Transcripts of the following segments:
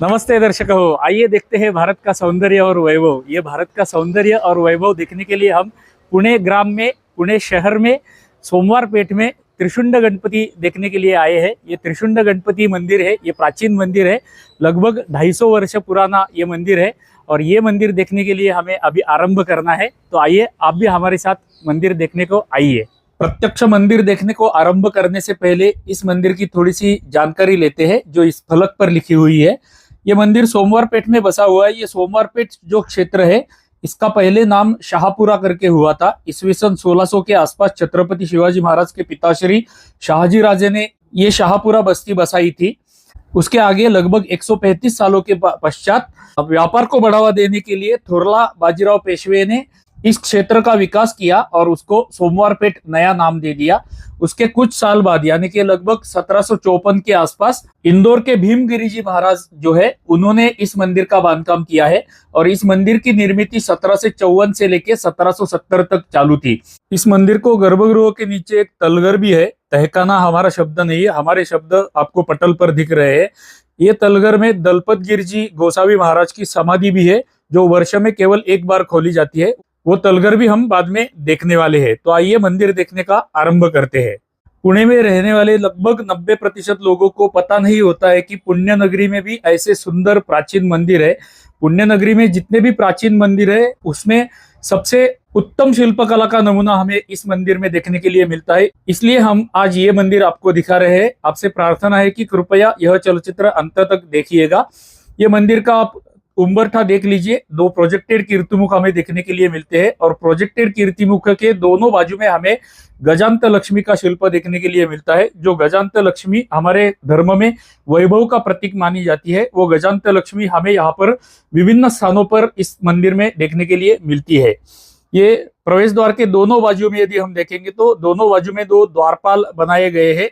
नमस्ते दर्शक हो, आइए देखते हैं भारत का सौंदर्य और वैभव। ये भारत का सौंदर्य और वैभव देखने के लिए हम पुणे ग्राम में, पुणे शहर में, सोमवार पेठ में त्रिशुंड गणपति देखने के लिए आए हैं। ये त्रिशुंड गणपति मंदिर है, ये प्राचीन मंदिर है, लगभग 250 वर्ष पुराना ये मंदिर है। और ये मंदिर देखने के लिए हमें अभी आरंभ करना है, तो आइए आप भी हमारे साथ मंदिर देखने को आइए। प्रत्यक्ष मंदिर देखने को आरंभ करने से पहले इस मंदिर की थोड़ी सी जानकारी लेते हैं जो इस फलक पर लिखी हुई है। ये मंदिर सोमवार पेठ में बसा हुआ है। ये सोमवार पेठ जो क्षेत्र है, इसका पहले नाम शाहपुरा करके हुआ था। ईस्वी सन 1600 के आसपास छत्रपति शिवाजी महाराज के पिताश्री शाहजी राजे ने ये शाहपुरा बस्ती बसाई थी। उसके आगे लगभग 135 सालों के पश्चात व्यापार को बढ़ावा देने के लिए थोरला बाजीराव पेशवे ने इस क्षेत्र का विकास किया और उसको सोमवार पेठ नया नाम दे दिया। उसके कुछ साल बाद यानी कि लगभग 1754 के आसपास इंदौर के भीमगिरी जी महाराज जो है, उन्होंने इस मंदिर का बांधकाम किया है। और इस मंदिर की निर्मित 1754 से लेके 1770 तक चालू थी। इस मंदिर को गर्भगृह के नीचे एक तलगर भी है। तहखाना हमारा शब्द नहीं है, हमारे शब्द आपको पटल पर दिख रहे हैं। ये तलगर में दलपत गिर जी गोसावी महाराज की समाधि भी है, जो वर्ष में केवल एक बार खोली जाती है। वो तलगर भी हम बाद में देखने वाले हैं। तो आइए मंदिर देखने का आरंभ करते हैं। पुणे में रहने वाले लगभग 90% लोगों को पता नहीं होता है कि पुण्य नगरी में भी ऐसे सुंदर प्राचीन मंदिर है। पुण्य नगरी में जितने भी प्राचीन मंदिर है, उसमें सबसे उत्तम शिल्पकला का नमूना हमें इस मंदिर में देखने के लिए मिलता है। इसलिए हम आज ये मंदिर आपको दिखा रहे हैं। आपसे प्रार्थना है कि कृपया यह चलचित्र अंत तक देखिएगा। ये मंदिर का आप उम्बरठा देख लीजिए। 2 प्रोजेक्टेड कीर्तिमुख हमें देखने के लिए मिलते हैं और प्रोजेक्टेड कीर्तिमुख के दोनों बाजू में हमें गजांत लक्ष्मी का शिल्प देखने के लिए मिलता है। जो गजांत लक्ष्मी हमारे धर्म में वैभव का प्रतीक मानी जाती है, वो गजांत लक्ष्मी हमें यहाँ पर विभिन्न स्थानों पर इस मंदिर में देखने के लिए मिलती है। ये प्रवेश द्वार के दोनों बाजू में यदि हम देखेंगे तो दोनों बाजू में 2 द्वारपाल बनाए गए हैं,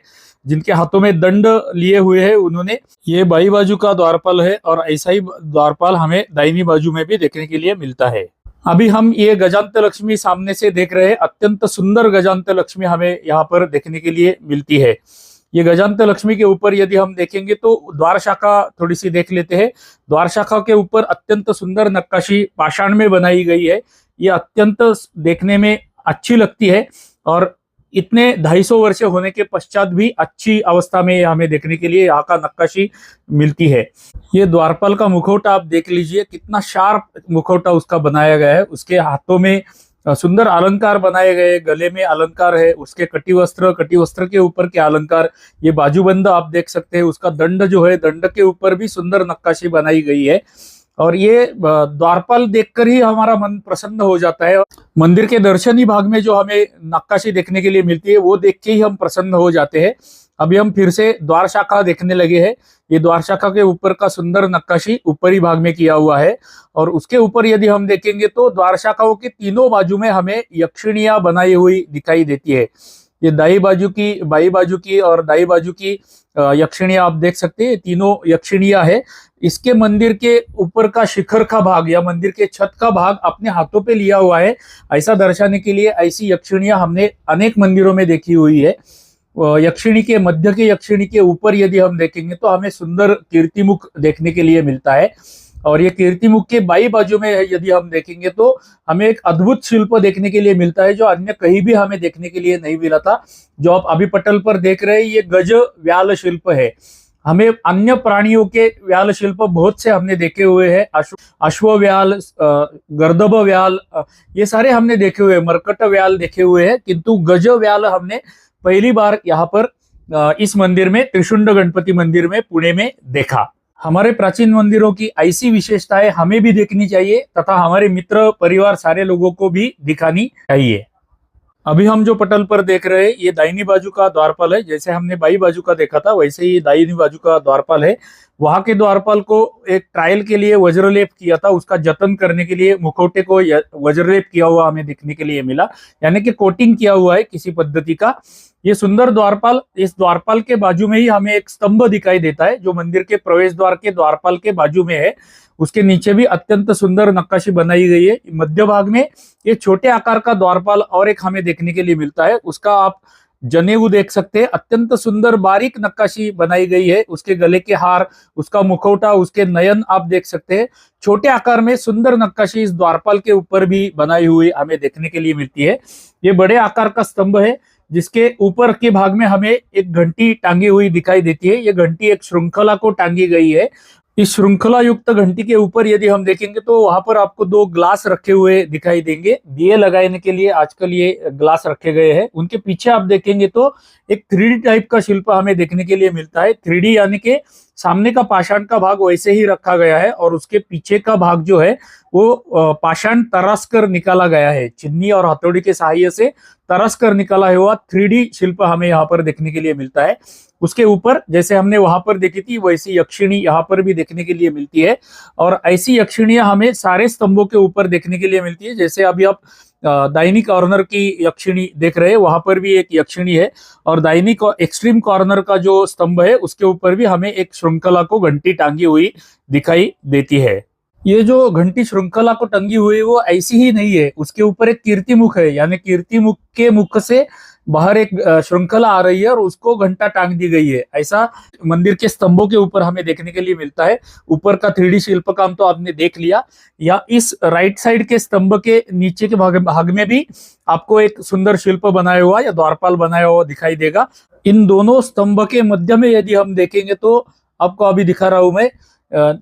जिनके हाथों में दंड लिए हुए हैं उन्होंने। ये बाई बाजू का द्वारपाल है और ऐसा ही द्वारपाल हमें दाहिनी बाजू में भी देखने के लिए मिलता है। अभी हम ये गजांत लक्ष्मी सामने से देख रहे हैं। अत्यंत सुंदर गजांत लक्ष्मी हमें यहाँ पर देखने के लिए मिलती है। ये गजांत लक्ष्मी के ऊपर यदि हम देखेंगे तो द्वार शाखा थोड़ी सी देख लेते हैं। द्वार शाखा के ऊपर अत्यंत सुंदर नक्काशी पाषाण में बनाई गई है। ये अत्यंत देखने में अच्छी लगती है और इतने 250 वर्ष होने के पश्चात भी अच्छी अवस्था में हमें देखने के लिए यहाँ का नक्काशी मिलती है। ये द्वारपाल का मुखौटा आप देख लीजिए, कितना शार्प मुखौटा उसका बनाया गया है। उसके हाथों में सुंदर अलंकार बनाए गए, गले में अलंकार है, उसके कटिवस्त्र के ऊपर के अलंकार, ये बाजूबंद आप देख सकते हैं। उसका दंड जो है, दंड के ऊपर भी सुंदर नक्काशी बनाई गई है। और ये द्वारपाल देखकर ही हमारा मन प्रसन्न हो जाता है। मंदिर के दर्शनी भाग में जो हमें नक्काशी देखने के लिए मिलती है, वो देख के ही हम प्रसन्न हो जाते हैं। अभी हम फिर से द्वार शाखा देखने लगे हैं। ये द्वार शाखा के ऊपर का सुंदर नक्काशी ऊपरी भाग में किया हुआ है। और उसके ऊपर यदि हम देखेंगे तो द्वार शाखाओं के तीनों बाजू में हमें यक्षिणियां बनाई हुई दिखाई देती है। ये दाई बाजू की, बाई बाजू की और दाई बाजू की यक्षिणियां आप देख सकते हैं। तीनों यक्षिणियां है। इसके मंदिर के ऊपर का शिखर का भाग या मंदिर के छत का भाग अपने हाथों पे लिया हुआ है, ऐसा दर्शाने के लिए ऐसी यक्षिणियां हमने अनेक मंदिरों में देखी हुई है। यक्षिणी के मध्य के यक्षिणी के ऊपर यदि हम देखेंगे तो हमें सुंदर कीर्तिमुख देखने के लिए मिलता है। और ये कीर्तिमुख के बाई बाजू में यदि हम देखेंगे तो हमें एक अद्भुत शिल्प देखने के लिए मिलता है, जो अन्य कहीं भी हमें देखने के लिए नहीं मिला था। जो आप अभी पटल पर देख रहे हैं, ये गज व्याल शिल्प है। हमें अन्य प्राणियों के व्याल शिल्प बहुत से हमने देखे हुए हैं। अश्व व्याल, गर्दभ व्याल, ये सारे हमने देखे हुए हैं। मरकट व्याल देखे हुए हैं, किंतु गज व्याल हमने पहली बार यहाँ पर इस मंदिर में, त्रिशुंड गणपति मंदिर में पुणे में देखा। हमारे प्राचीन मंदिरों की ऐसी विशेषताएं हमें भी देखनी चाहिए तथा हमारे मित्र परिवार सारे लोगों को भी दिखानी चाहिए। अभी हम जो पटल पर देख रहे हैं, ये दाहिनी बाजू का द्वारपाल है। जैसे हमने बाई बाजू का देखा था, वैसे ही दाहिनी बाजू का द्वारपाल है। वहां के द्वारपाल को एक ट्रायल के लिए वज्रलेप किया था, उसका जतन करने के लिए मुखौटे को वज्रलेप किया हुआ हमें देखने के लिए मिला, यानी कि कोटिंग किया हुआ है किसी पद्धति का। ये सुंदर द्वारपाल, इस द्वारपाल के बाजू में ही हमें एक स्तंभ दिखाई देता है, जो मंदिर के प्रवेश द्वार के द्वारपाल के बाजू में है। उसके नीचे भी अत्यंत सुंदर नक्काशी बनाई गई है। मध्य भाग में ये छोटे आकार का द्वारपाल और एक हमें देखने के लिए मिलता है। उसका आप जनेऊ देख सकते हैं, अत्यंत सुंदर बारीक नक्काशी बनाई गई है। उसके गले के हार, उसका मुखौटा, उसके नयन आप देख सकते हैं। छोटे आकार में सुंदर नक्काशी इस द्वारपाल के ऊपर भी बनाई हुई हमें देखने के लिए मिलती है। ये बड़े आकार का स्तंभ है, जिसके ऊपर के भाग में हमें एक घंटी टांगी हुई दिखाई देती है। ये घंटी एक श्रृंखला को टांगी गई है। इस श्रृंखला युक्त घंटी के ऊपर यदि हम देखेंगे तो वहां पर आपको दो ग्लास रखे हुए दिखाई देंगे। दिए लगाने के लिए आजकल ये ग्लास रखे गए हैं। उनके पीछे आप देखेंगे तो एक 3D टाइप का शिल्प हमें देखने के लिए मिलता है। 3D यानी कि सामने का पाषाण का भाग वैसे ही रखा गया है और उसके पीछे का भाग जो है वो पाषाण तराश कर निकाला गया है। चिन्नी और हथौड़ी के सहायता से तराश कर निकाला हुआ 3D शिल्प हमें यहाँ पर देखने के लिए मिलता है। उसके ऊपर जैसे हमने वहां पर देखी थी वैसी यक्षिणी यहाँ पर भी देखने के लिए मिलती है। और ऐसी यक्षिणियां हमें सारे स्तंभों के ऊपर देखने के लिए मिलती है। जैसे अभी आप दाहिनी कॉर्नर की यक्षिणी देख रहे हैं, वहां पर भी एक यक्षिणी है। और दाहिनी एक्सट्रीम कॉर्नर का जो स्तंभ है उसके ऊपर भी हमें एक श्रृंखला को घंटी टांगी हुई दिखाई देती है। ये जो घंटी श्रृंखला को टंगी हुई है वो ऐसी ही नहीं है, उसके ऊपर एक कीर्ति मुख है, यानी कीर्ति मुख के मुख से बाहर एक श्रृंखला आ रही है और उसको घंटा टांग दी गई है। ऐसा मंदिर के स्तंभों के ऊपर हमें देखने के लिए मिलता है। ऊपर का 3D शिल्प काम तो आपने देख लिया। या इस राइट साइड के स्तंभ के नीचे के भाग में भी आपको एक सुंदर शिल्प बनाया हुआ या द्वारपाल बनाया हुआ दिखाई देगा। इन दोनों स्तंभ के मध्य में यदि हम देखेंगे तो आपको अभी दिखा रहा हूं मैं,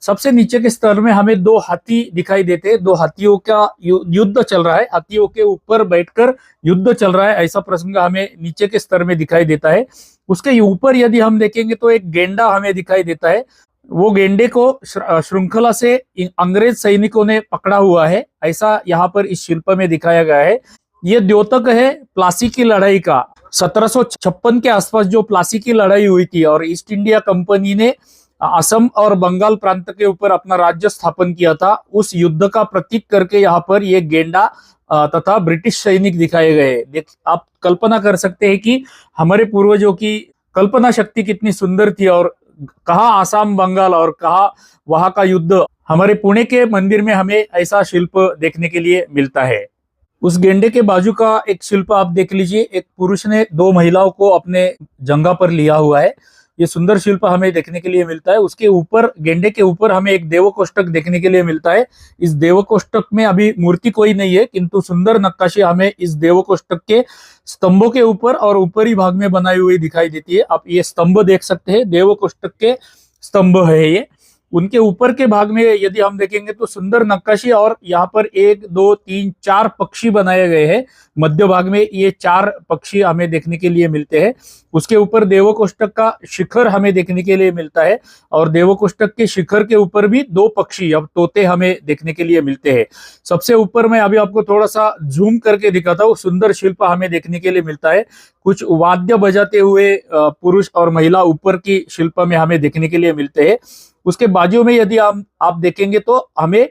सबसे नीचे के स्तर में हमें दो हाथी दिखाई देते हैं। दो हाथियों का युद्ध चल रहा है, हाथियों के ऊपर बैठकर युद्ध चल रहा है, ऐसा प्रसंग हमें नीचे के स्तर में दिखाई देता है। उसके ऊपर यदि हम देखेंगे तो एक गेंडा हमें दिखाई देता है। वो गेंडे को श्रृंखला से अंग्रेज सैनिकों ने पकड़ा हुआ है, ऐसा यहाँ पर इस शिल्प में दिखाया गया है। ये द्योतक है प्लासी की लड़ाई का। 1756 के आसपास जो प्लासी की लड़ाई हुई थी और ईस्ट इंडिया कंपनी ने असम और बंगाल प्रांत के ऊपर अपना राज्य स्थापन किया था, उस युद्ध का प्रतीक करके यहाँ पर ये गेंडा तथा ब्रिटिश सैनिक दिखाए गए। आप कल्पना कर सकते हैं कि हमारे पूर्वजों की कल्पना शक्ति कितनी सुंदर थी और कहाँ आसाम बंगाल और कहाँ वहां का युद्ध। हमारे पुणे के मंदिर में हमें ऐसा शिल्प देखने के लिए मिलता है। उस गेंडे के बाजू का एक शिल्प आप देख लीजिए, एक पुरुष ने दो महिलाओं को अपने जंगा पर लिया हुआ है। ये सुंदर शिल्प हमें देखने के लिए मिलता है। उसके ऊपर गेंडे के ऊपर हमें एक देव कोष्टक देखने के लिए मिलता है। इस देव कोष्टक में अभी मूर्ति कोई नहीं है, किंतु सुंदर नक्काशी हमें इस देव कोष्टक के स्तंभों के ऊपर और ऊपरी भाग में बनाई हुई दिखाई देती है। आप ये स्तंभ देख सकते हैं, देव कोष्टक के स्तंभ है ये। उनके ऊपर के भाग में यदि हम देखेंगे तो सुंदर नक्काशी और यहाँ पर 1 2 3 4 पक्षी बनाए गए हैं। मध्य भाग में ये 4 पक्षी हमें देखने के लिए मिलते हैं। उसके ऊपर देव कोष्टक का शिखर हमें देखने के लिए मिलता है और देव कोष्टक के शिखर के ऊपर भी 2 पक्षी अब तोते हमें देखने के लिए मिलते हैं। सबसे ऊपर मैं अभी आपको थोड़ा सा जूम करके दिखाता हूँ, सुंदर शिल्प हमें देखने के लिए मिलता है। कुछ वाद्य बजाते हुए पुरुष और महिला ऊपर की शिल्प में हमें देखने के लिए मिलते हैं। उसके बाजू में यदि आप देखेंगे तो हमें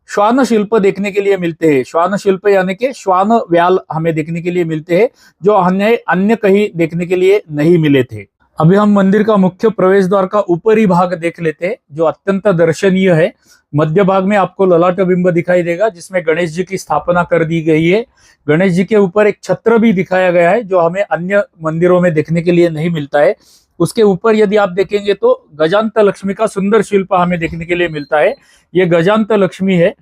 श्वान शिल्प देखने के लिए मिलते हैं। श्वान शिल्प यानी कि श्वान व्याल हमें देखने के लिए मिलते हैं, जो अन्य कहीं देखने के लिए नहीं मिले थे। अभी हम मंदिर का मुख्य प्रवेश द्वार का ऊपरी भाग देख लेते हैं, जो अत्यंत दर्शनीय है। मध्य भाग में आपको ललाट बिंब दिखाई देगा, जिसमें गणेश जी की स्थापना कर दी गई है। गणेश जी के ऊपर एक छत्र भी दिखाया गया है, जो हमें अन्य मंदिरों में देखने के लिए नहीं मिलता है। उसके ऊपर यदि आप देखेंगे तो गजांत लक्ष्मी का सुंदर शिल्प हमें देखने के लिए मिलता है। ये गजांत लक्ष्मी है।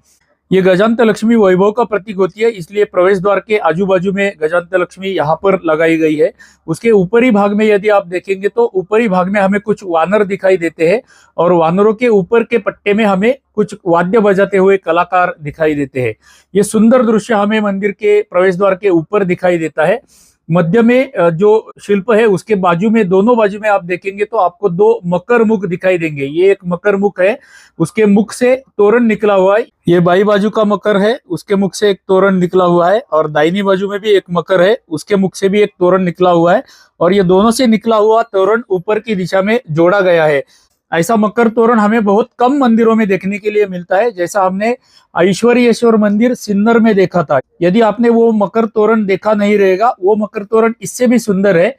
ये गजांत लक्ष्मी वैभव का प्रतीक होती है, इसलिए प्रवेश द्वार के आजू बाजू में गजांत लक्ष्मी यहाँ पर लगाई गई है। उसके ऊपरी भाग में यदि आप देखेंगे तो ऊपरी भाग में हमें कुछ वानर दिखाई देते हैं और वानरों के ऊपर के पट्टे में हमें कुछ वाद्य बजाते हुए कलाकार दिखाई देते हैं। ये सुंदर दृश्य हमें मंदिर के प्रवेश द्वार के ऊपर दिखाई देता है। मध्य में जो शिल्प है उसके बाजू में, दोनों बाजू में आप देखेंगे तो आपको 2 मकर मुख दिखाई देंगे। ये एक मकर मुख है, उसके मुख से तोरण निकला हुआ है। ये बाई बाजू का मकर है, उसके मुख से एक तोरण निकला हुआ है। और दाहिनी बाजू में भी एक मकर है, उसके मुख से भी एक तोरण निकला हुआ है। और ये दोनों से निकला हुआ तोरण ऊपर की दिशा में जोड़ा गया है। ऐसा मकर तोरण हमें बहुत कम मंदिरों में देखने के लिए मिलता है, जैसा हमने ऐश्वर्येश्वर मंदिर सिन्नर में देखा था। यदि आपने वो मकर तोरण देखा नहीं रहेगा, वो मकर तोरण इससे भी सुंदर है,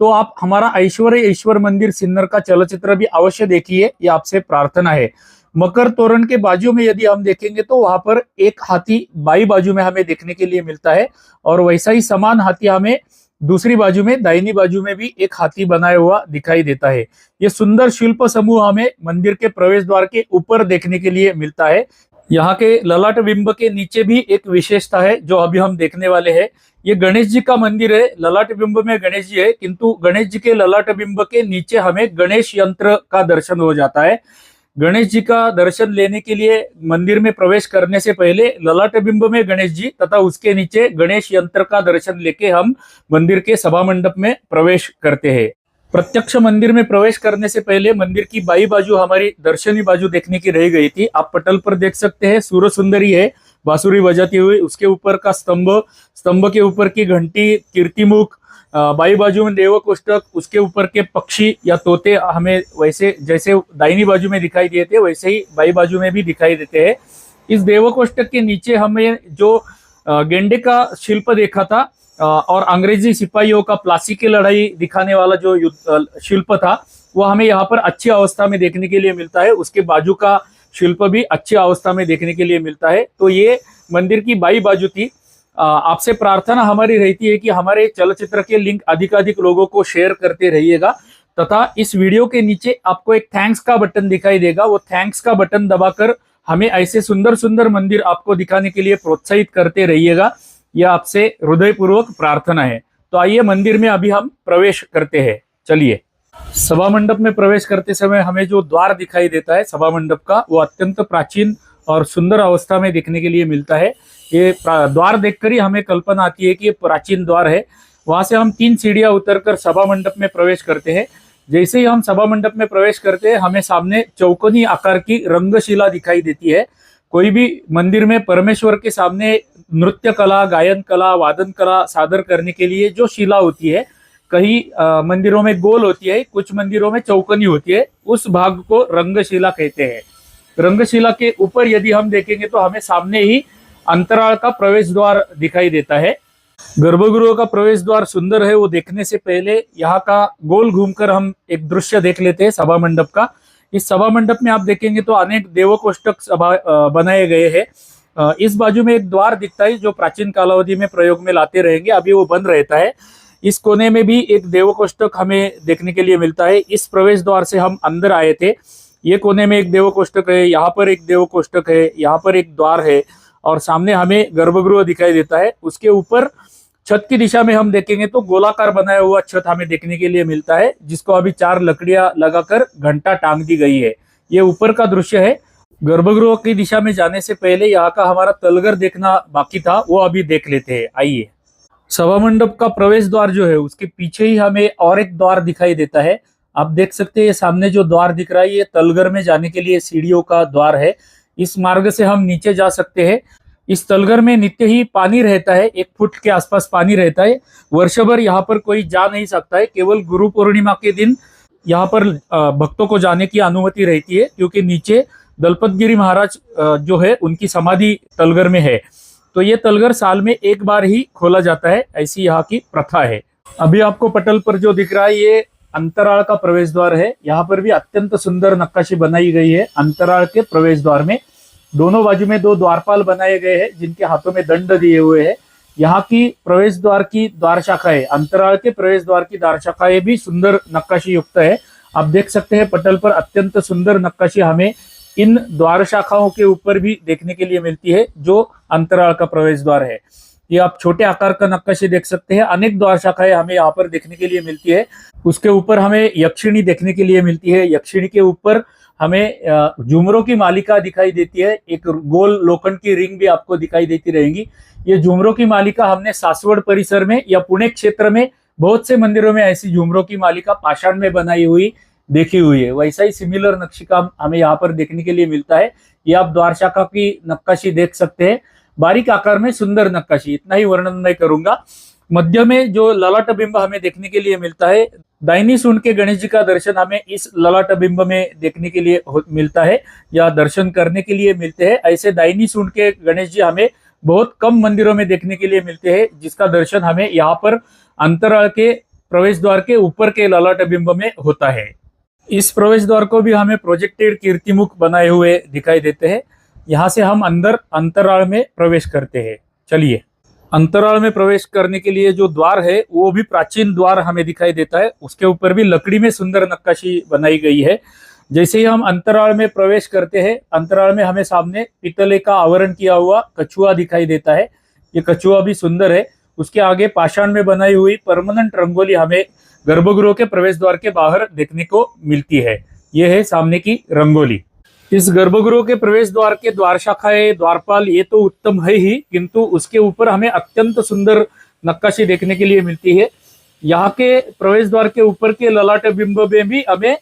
तो आप हमारा ऐश्वर्येश्वर मंदिर सिन्नर का चलचित्र भी अवश्य देखिए, ये आपसे प्रार्थना है। मकर तोरण के बाजू में यदि हम देखेंगे तो वहां पर एक हाथी बाई बाजू में हमें देखने के लिए मिलता है और वैसा ही समान हाथी हमें दूसरी बाजू में, दाहिनी बाजू में भी एक हाथी बनाया हुआ दिखाई देता है। ये सुंदर शिल्प समूह हमें मंदिर के प्रवेश द्वार के ऊपर देखने के लिए मिलता है। यहाँ के ललाट बिंब के नीचे भी एक विशेषता है जो अभी हम देखने वाले हैं। ये गणेश जी का मंदिर है। ललाट बिंब में गणेश जी है, किंतु गणेश जी के ललाट बिंब के नीचे हमें गणेश यंत्र का दर्शन हो जाता है। गणेश जी का दर्शन लेने के लिए मंदिर में प्रवेश करने से पहले ललाट बिंब में गणेश जी तथा उसके नीचे गणेश यंत्र का दर्शन लेके हम मंदिर के सभा मंडप में प्रवेश करते हैं। प्रत्यक्ष मंदिर में प्रवेश करने से पहले मंदिर की बाई बाजू हमारी दर्शनी बाजू देखने की रह गई थी। आप पटल पर देख सकते हैं, सूर्य सुंदरी है बांसुरी बजाती हुई, उसके ऊपर का स्तंभ के ऊपर की घंटी, कीर्तिमुख, बाई बाजू में देव कोष्टक, उसके ऊपर के पक्षी या तोते हमें वैसे जैसे दाहिनी बाजू में दिखाई दिए थे वैसे ही बाई बाजू में भी दिखाई देते हैं। इस देव कोष्टक के नीचे हमें जो गेंडे का शिल्प देखा था और अंग्रेजी सिपाहियों का प्लासी की लड़ाई दिखाने वाला जो शिल्प था वो हमें यहाँ पर अच्छी अवस्था में देखने के लिए मिलता है। उसके बाजू का शिल्प भी अच्छी अवस्था में देखने के लिए मिलता है। तो ये मंदिर की बाई बाजू थी। आपसे प्रार्थना हमारी रहती है कि हमारे चलचित्र के लिंक अधिकाधिक लोगों को शेयर करते रहिएगा तथा इस वीडियो के नीचे आपको एक थैंक्स का बटन दिखाई देगा। वो थैंक्स का बटन दबाकर हमें ऐसे सुंदर सुंदर मंदिर आपको दिखाने के लिए प्रोत्साहित करते रहिएगा। यह आपसे हृदयपूर्वक प्रार्थना है। तो आइए मंदिर में अभी हम प्रवेश करते हैं। चलिए। सभा मंडप में प्रवेश करते समय हमें जो द्वार दिखाई देता है सभा मंडप का, वो अत्यंत प्राचीन और सुंदर अवस्था में देखने के लिए मिलता है। ये द्वार देखकर ही हमें कल्पना आती है कि ये प्राचीन द्वार है। वहां से हम 3 सीढ़ियां उतरकर सभा मंडप में प्रवेश करते हैं। जैसे ही हम सभा मंडप में प्रवेश करते हैं हमें सामने चौकोनी आकार की रंगशिला दिखाई देती है। कोई भी मंदिर में परमेश्वर के सामने नृत्य कला, गायन कला, वादन कला सादर करने के लिए जो शिला होती है, कई मंदिरों में गोल होती है, कुछ मंदिरों में चौकोनी होती है, उस भाग को रंगशिला कहते हैं। रंगशिला के ऊपर यदि हम देखेंगे तो हमें सामने ही अंतराल का प्रवेश द्वार दिखाई देता है। गर्भगृह का प्रवेश द्वार सुंदर है, वो देखने से पहले यहाँ का गोल घूमकर हम एक दृश्य देख लेते हैं सभा मंडप का। इस सभा मंडप में आप देखेंगे तो अनेक देव कोष्टक बनाए गए हैं। इस बाजू में एक द्वार दिखता है जो प्राचीन कालावधि में प्रयोग में लाते रहेंगे, अभी वो बंद रहता है। इस कोने में भी एक देव कोष्टक हमें देखने के लिए मिलता है। इस प्रवेश द्वार से हम अंदर आए थे। ये कोने में एक देव कोष्टक है, यहाँ पर एक देव कोष्टक है, यहाँ पर एक द्वार है और सामने हमें गर्भगृह दिखाई देता है। उसके ऊपर छत की दिशा में हम देखेंगे तो गोलाकार बनाया हुआ छत हमें देखने के लिए मिलता है, जिसको अभी 4 लकड़ियां लगाकर घंटा टांग दी गई है। ये ऊपर का दृश्य है। गर्भगृह की दिशा में जाने से पहले यहाँ का हमारा तलघर देखना बाकी था, वो अभी देख लेते हैं। आइए। सभा मंडप का प्रवेश द्वार जो है उसके पीछे ही हमें और एक द्वार दिखाई देता है। आप देख सकते हैं ये सामने जो द्वार दिख रहा है ये तलघर में जाने के लिए सीढ़ियों का द्वार है। इस मार्ग से हम नीचे जा सकते हैं। इस तलघर में नित्य ही पानी रहता है, 1 फुट के आसपास पानी रहता है। वर्षभर यहाँ पर कोई जा नहीं सकता है, केवल गुरु पूर्णिमा के दिन यहाँ पर भक्तों को जाने की अनुमति रहती है, क्योंकि नीचे दलपतगिरी महाराज जो है उनकी समाधि तलघर में है। तो ये तलघर साल में 1 बार ही खोला जाता है, ऐसी यहाँ की प्रथा है। अभी आपको पटल पर जो दिख रहा है ये अंतराल का प्रवेश द्वार है। यहाँ पर भी अत्यंत सुंदर नक्काशी बनाई गई है। अंतराल के प्रवेश द्वार में दोनों बाजू में 2 द्वारपाल बनाए गए हैं जिनके हाथों में दंड दिए हुए हैं। यहाँ की प्रवेश द्वार की द्वार शाखाएं, अंतराल के प्रवेश द्वार की द्वार शाखाएं भी सुंदर नक्काशी युक्त है। आप देख सकते हैं पटल पर अत्यंत सुंदर नक्काशी हमें इन द्वार शाखाओं के ऊपर भी देखने के लिए मिलती है जो अंतराल का प्रवेश द्वार है। ये आप छोटे आकार का नक्काशी देख सकते हैं। अनेक द्वार शाखाएं हमें यहाँ पर देखने के लिए मिलती है। उसके ऊपर हमें यक्षिणी देखने के लिए मिलती है। यक्षिणी के ऊपर हमें झूमरों की मालिका दिखाई देती है। एक गोल लोखंड की रिंग भी आपको दिखाई देती रहेंगी। ये झूमरों की मालिका हमने सासवड़ परिसर में या पुणे क्षेत्र में बहुत से मंदिरों में ऐसी झूमरों की मालिका पाषाण में बनाई हुई देखी हुई है। वैसा ही सिमिलर नक्शिका हमें यहाँ पर देखने के लिए मिलता है। ये आप द्वार शाखा की नक्काशी देख सकते हैं, बारीक आकार में सुंदर नक्काशी। इतना ही वर्णन मैं करूंगा। मध्य में जो ललाट बिंब हमें देखने के लिए मिलता है, दाहिनी सूंड के गणेश जी का दर्शन हमें इस ललाट बिंब में देखने के लिए मिलता है या दर्शन करने के लिए मिलते हैं। ऐसे दाहिनी सूंड के गणेश जी हमें बहुत कम मंदिरों में देखने के लिए मिलते हैं, जिसका दर्शन हमें यहाँ पर अंतराल के प्रवेश द्वार के ऊपर के ललाट बिंब में होता है। इस प्रवेश द्वार को भी हमें प्रोजेक्टेड कीर्तिमुख बनाए हुए दिखाई देते हैं। यहाँ से हम अंदर अंतराल में प्रवेश करते हैं। चलिए। अंतराल में प्रवेश करने के लिए जो द्वार है वो भी प्राचीन द्वार हमें दिखाई देता है। उसके ऊपर भी लकड़ी में सुंदर नक्काशी बनाई गई है। जैसे ही हम अंतराल में प्रवेश करते हैं, अंतराल में हमें सामने पीतले का आवरण किया हुआ कछुआ दिखाई देता है। ये कछुआ भी सुंदर है। उसके आगे पाषाण में बनाई हुई परमानेंट रंगोली हमें गर्भगृह के प्रवेश द्वार के बाहर देखने को मिलती है। यह है सामने की रंगोली। इस गर्भगृह के प्रवेश द्वार के द्वार शाखाएं, द्वारपाल ये तो उत्तम है ही, किंतु उसके ऊपर हमें अत्यंत सुंदर नक्काशी देखने के लिए मिलती है। यहाँ के प्रवेश द्वार के ऊपर के ललाट बिंब में भी हमें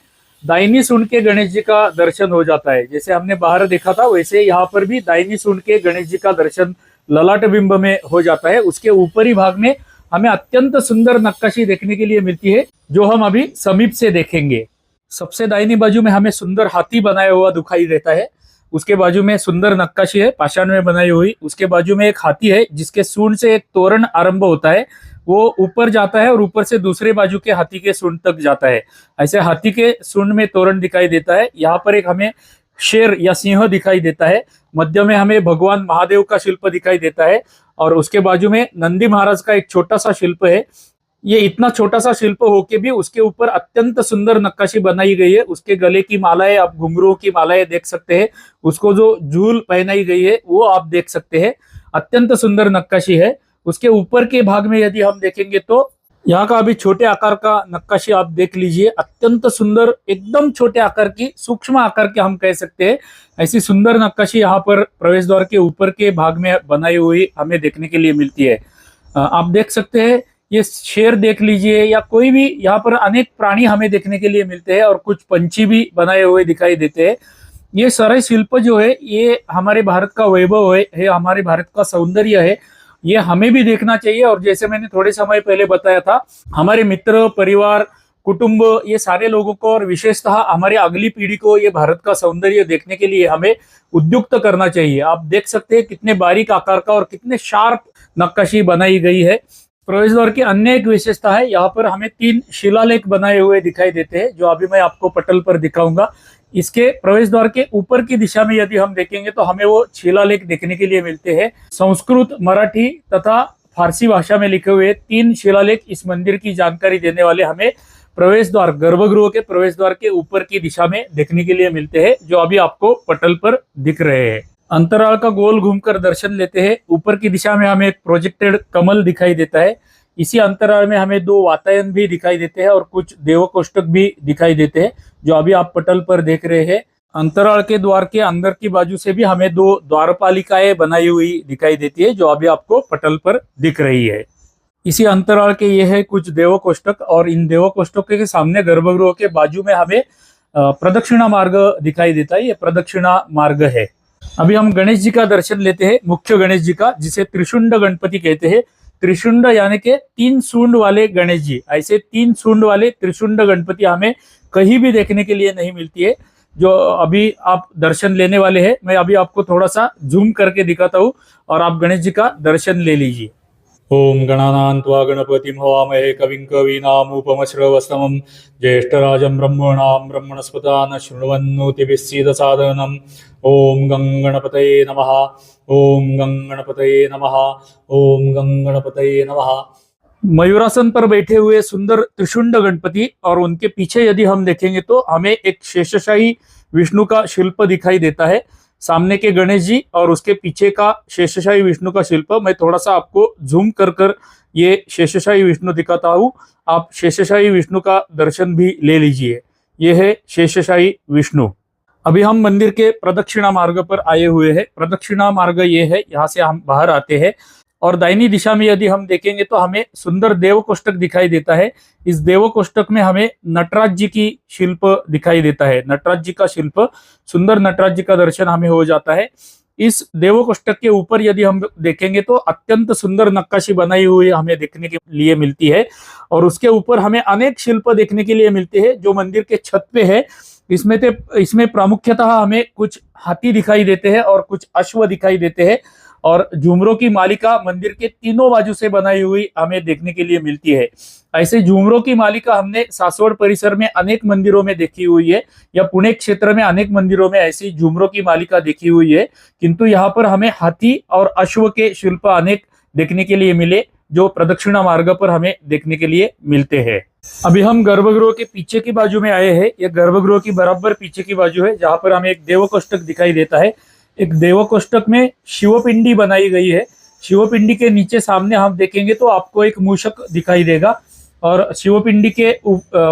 दाहिनी सूंड के गणेश जी का दर्शन हो जाता है। जैसे हमने बाहर देखा था वैसे यहाँ पर भी दाहिनी सूंड के गणेश जी का दर्शन ललाट बिंब में हो जाता है। उसके ऊपरी भाग में हमें अत्यंत सुंदर नक्काशी देखने के लिए मिलती है, जो हम अभी समीप से देखेंगे। सबसे दाहिनी बाजू में हमें सुंदर हाथी बनाया हुआ दिखाई देता है। उसके बाजू में सुंदर नक्काशी है पाषाण में बनाई हुई। उसके बाजू में एक हाथी है जिसके सूंड से एक तोरण आरंभ होता है, वो ऊपर जाता है और ऊपर से दूसरे बाजू के हाथी के सूंड तक जाता है। ऐसे हाथी के सूंड में तोरण दिखाई देता है। यहाँ पर एक हमें शेर या सिंह दिखाई देता है। मध्य में हमें भगवान महादेव का शिल्प दिखाई देता है और उसके बाजू में नंदी महाराज का एक छोटा सा शिल्प है। ये इतना छोटा सा शिल्प होके भी उसके ऊपर अत्यंत सुंदर नक्काशी बनाई गई है। उसके गले की मालाएं, आप घुंघरुओं की मालाएं देख सकते हैं। उसको जो झूल पहनाई गई है वो आप देख सकते हैं। अत्यंत सुंदर नक्काशी है। उसके ऊपर के भाग में यदि हम देखेंगे तो यहाँ का अभी छोटे आकार का नक्काशी आप देख लीजिए। अत्यंत सुंदर, एकदम छोटे आकार की, सूक्ष्म आकार के हम कह सकते हैं, ऐसी सुंदर नक्काशी यहाँ पर प्रवेश द्वार के ऊपर के भाग में बनाई हुई हमें देखने के लिए मिलती है। आप देख सकते हैं, ये शेर देख लीजिए या कोई भी, यहाँ पर अनेक प्राणी हमें देखने के लिए मिलते हैं और कुछ पंछी भी बनाए हुए दिखाई देते हैं। ये सारे शिल्प जो है ये हमारे भारत का वैभव है, हमारे भारत का सौंदर्य है। ये हमें भी देखना चाहिए। और जैसे मैंने थोड़े समय पहले बताया था, हमारे मित्र, परिवार, कुटुंब, ये सारे लोगों को और विशेषतः हमारी अगली पीढ़ी को ये भारत का सौंदर्य देखने के लिए हमें उद्युक्त करना चाहिए। आप देख सकते हैं कितने बारीक आकार का और कितने शार्प नक्काशी बनाई गई है। प्रवेश द्वार की अन्य एक विशेषता है, यहाँ पर हमें 3 शिलालेख बनाए हुए दिखाई देते हैं, जो अभी मैं आपको पटल पर दिखाऊंगा। इसके प्रवेश द्वार के ऊपर की दिशा में यदि हम देखेंगे तो हमें वो शिलालेख देखने के लिए मिलते हैं। संस्कृत, मराठी तथा फारसी भाषा में लिखे हुए 3 शिलालेख इस मंदिर की जानकारी देने वाले हमें प्रवेश द्वार, गर्भगृह के प्रवेश द्वार के ऊपर की दिशा में देखने के लिए मिलते हैं, जो अभी आपको पटल पर दिख रहे हैं। अंतराल का गोल घूमकर दर्शन लेते हैं। ऊपर की दिशा में हमें एक प्रोजेक्टेड कमल दिखाई देता है। इसी अंतराल में हमें 2 वातायन भी दिखाई देते हैं और कुछ देव कोष्टक भी दिखाई देते हैं, जो अभी आप पटल पर देख रहे हैं। अंतराल के द्वार के अंदर की बाजू से भी हमें 2 द्वारपालिकाएं बनाई हुई दिखाई देती है, जो अभी आपको पटल पर दिख रही है। इसी अंतराल के ये है कुछ देव कोष्टक और इन देव कोष्टकों के सामने गर्भगृह के बाजू में हमें प्रदक्षिणा मार्ग दिखाई देता है। ये प्रदक्षिणा मार्ग है। अभी हम गणेश जी का दर्शन लेते हैं, मुख्य गणेश जी का, जिसे त्रिशुंड गणपति कहते हैं। त्रिशुंड यानी के 3 सूंड वाले गणेश जी। ऐसे 3 सूंड वाले त्रिशुंड गणपति हमें कहीं भी देखने के लिए नहीं मिलती है, जो अभी आप दर्शन लेने वाले हैं। मैं अभी आपको थोड़ा सा जूम करके दिखाता हूँ और आप गणेश जी का दर्शन ले लीजिए। ओम गणानां त्वा गणपतिं हवामहे कविं कवीनामुपमश्रवस्तमं ज्येष्ठराजं ब्रह्मणां ब्रह्मणस्पतान् शृण्वन्नोतिभिः सीदसादनम्। ओम गं गणपतये नमः। ओम गं गणपतये नमः। ओम गं गणपतये नमः। मयूरासन पर बैठे हुए सुंदर त्रिशुंड गणपति और उनके पीछे यदि हम देखेंगे तो हमें एक शेषशाही विष्णु का शिल्प दिखाई देता है। सामने के गणेश जी और उसके पीछे का शेषशाही विष्णु का शिल्प, मैं थोड़ा सा आपको जूम कर कर ये शेषशाही विष्णु दिखाता हूँ। आप शेषशाही विष्णु का दर्शन भी ले लीजिए। ये है शेषशाही विष्णु। अभी हम मंदिर के प्रदक्षिणा मार्ग पर आए हुए हैं। प्रदक्षिणा मार्ग ये है, यहाँ से हम बाहर आते हैं और दाहिनी दिशा में यदि हम देखेंगे तो हमें सुंदर देव कोष्टक दिखाई देता है। इस देव कोष्टक में हमें नटराज जी की शिल्प दिखाई देता है। नटराज जी का शिल्प, सुंदर नटराज जी का दर्शन हमें हो जाता है। इस देव कोष्टक के ऊपर यदि हम देखेंगे तो अत्यंत सुंदर नक्काशी बनाई हुई हमें देखने के लिए मिलती है और उसके ऊपर हमें अनेक शिल्प देखने के लिए मिलते हैं जो मंदिर के छत पे है। इसमें प्रामुख्यतः हमें कुछ हाथी दिखाई देते हैं और कुछ अश्व दिखाई देते हैं और झूमरों की मालिका मंदिर के तीनों बाजू से बनाई हुई हमें देखने के लिए मिलती है। ऐसे झूमरों की मालिका हमने सासवड़ परिसर में अनेक मंदिरों में देखी हुई है या पुणे क्षेत्र में अनेक मंदिरों में ऐसी झूमरों की मालिका देखी हुई है, किंतु यहाँ पर हमें हाथी और अश्व के शिल्प अनेक देखने के लिए मिले जो प्रदक्षिणा मार्ग पर हमें देखने के लिए मिलते हैं। अभी हम गर्भगृह के पीछे की बाजू में आए हैं। यह गर्भगृह की बराबर पीछे की बाजू है, जहाँ पर हमें एक देवकोष्ठक दिखाई देता है। एक देवकोष्ठक में शिवपिंडी बनाई गई है। शिवपिंडी के नीचे सामने हम देखेंगे तो आपको एक मूषक दिखाई देगा, और शिवपिंडी के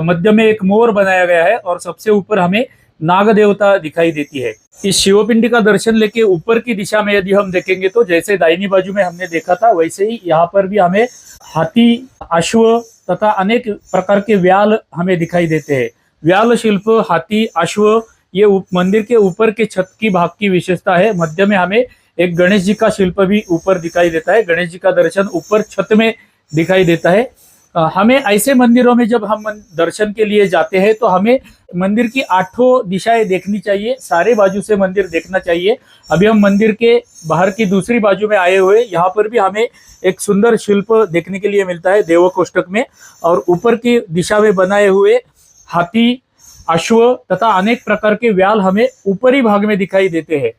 मध्य में एक मोर बनाया गया है, और सबसे ऊपर हमें नाग देवता दिखाई देती है। इस शिवपिंडी का दर्शन लेके ऊपर की दिशा में यदि हम देखेंगे तो जैसे दाहिनी बाजू में हमने देखा था, वैसे ही यहाँ पर भी हमें हाथी, अश्व तथा अनेक प्रकार के व्याल हमें दिखाई देते हैं। व्याल शिल्प, हाथी, अश्व, ये मंदिर के ऊपर के छत की भाग की विशेषता है। मध्य में हमें एक गणेश जी का शिल्प भी ऊपर दिखाई देता है। गणेश जी का दर्शन ऊपर छत में दिखाई देता है। हमें ऐसे मंदिरों में जब हम दर्शन के लिए जाते हैं तो हमें मंदिर की 8 दिशाएं देखनी चाहिए, सारे बाजू से मंदिर देखना चाहिए। अभी हम मंदिर के बाहर की दूसरी बाजू में आए हुए, यहाँ पर भी हमें एक सुंदर शिल्प देखने के लिए मिलता है देवकोष्ठक में, और ऊपर की दिशा में बनाए हुए हाथी, अश्व तथा अनेक प्रकार के व्याल हमें ऊपरी भाग में दिखाई देते हैं।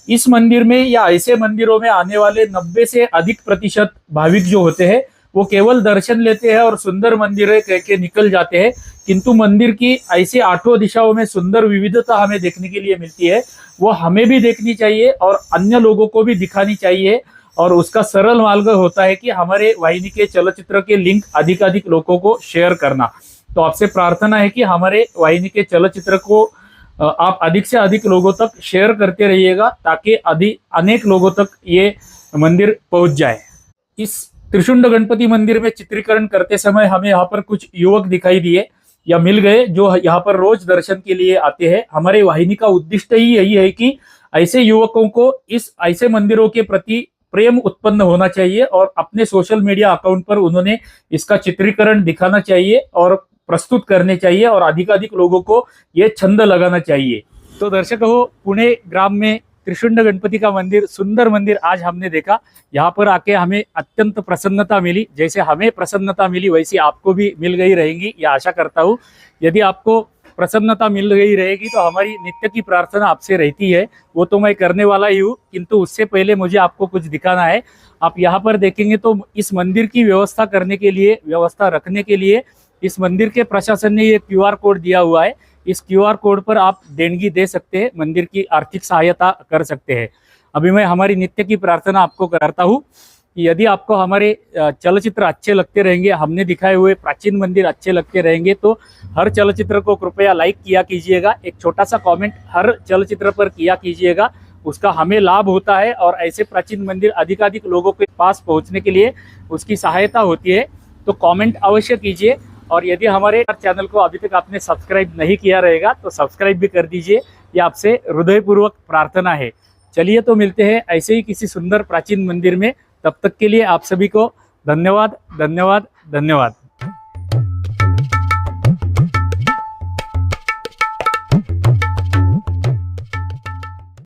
इस मंदिर में या ऐसे मंदिरों में आने वाले 90 से अधिक प्रतिशत भाविक जो होते हैं वो केवल दर्शन लेते हैं और सुंदर मंदिर है कह के निकल जाते हैं, किंतु मंदिर की ऐसी 8 दिशाओं में सुंदर विविधता हमें देखने के लिए मिलती है, वो हमें भी देखनी चाहिए और अन्य लोगों को भी दिखानी चाहिए। और उसका सरल मार्ग होता है कि हमारे वाहिनी के चलचित्र के लिंक अधिकाधिक लोगों को शेयर करना। तो आपसे प्रार्थना है कि हमारे वाहिनी के चलचित्र को आप अधिक से अधिक लोगों तक शेयर करते रहिएगा, ताकि अनेक लोगों तक ये मंदिर पहुंच जाए। इस त्रिशुंड गणपति मंदिर में चित्रीकरण करते समय हमें यहाँ पर कुछ युवक दिखाई दिए या मिल गए, जो यहाँ पर रोज दर्शन के लिए आते हैं। हमारे वाहिनी का उद्देश्य ही यही है कि ऐसे युवकों को इस ऐसे मंदिरों के प्रति प्रेम उत्पन्न होना चाहिए, और अपने सोशल मीडिया अकाउंट पर उन्होंने इसका चित्रीकरण दिखाना चाहिए और प्रस्तुत करने चाहिए, और अधिकाधिक लोगों को ये छंद लगाना चाहिए। तो दर्शकों, पुणे ग्राम में त्रिशुंड गणपति का मंदिर, सुंदर मंदिर आज हमने देखा। यहाँ पर आके हमें अत्यंत प्रसन्नता मिली। जैसे हमें प्रसन्नता मिली वैसी आपको भी मिल गई रहेगी, यह आशा करता हूँ। यदि आपको प्रसन्नता मिल गई रहेगी तो हमारी नित्य की प्रार्थना आपसे रहती है, वो तो मैं करने वाला ही हूँ, किंतु उससे पहले मुझे आपको कुछ दिखाना है। आप यहाँ पर देखेंगे तो इस मंदिर की व्यवस्था करने के लिए, व्यवस्था रखने के लिए इस मंदिर के प्रशासन ने ये QR कोड दिया हुआ है। इस QR कोड पर आप देणगी दे सकते हैं, मंदिर की आर्थिक सहायता कर सकते हैं। अभी मैं हमारी नित्य की प्रार्थना आपको करता हूँ कि यदि आपको हमारे चलचित्र अच्छे लगते रहेंगे, हमने दिखाए हुए प्राचीन मंदिर अच्छे लगते रहेंगे, तो हर चलचित्र को कृपया लाइक किया कीजिएगा। एक छोटा सा कमेंट हर चलचित्र पर किया कीजिएगा, उसका हमें लाभ होता है और ऐसे प्राचीन मंदिर अधिकाधिक लोगों के पास पहुँचने के लिए उसकी सहायता होती है। तो कॉमेंट अवश्य कीजिए, और यदि हमारे चैनल को अभी तक आपने सब्सक्राइब नहीं किया रहेगा तो सब्सक्राइब भी कर दीजिए, ये आपसे हृदयपूर्वक प्रार्थना है। चलिए, तो मिलते हैं ऐसे ही किसी सुंदर प्राचीन मंदिर में। तब तक के लिए आप सभी को धन्यवाद, धन्यवाद, धन्यवाद।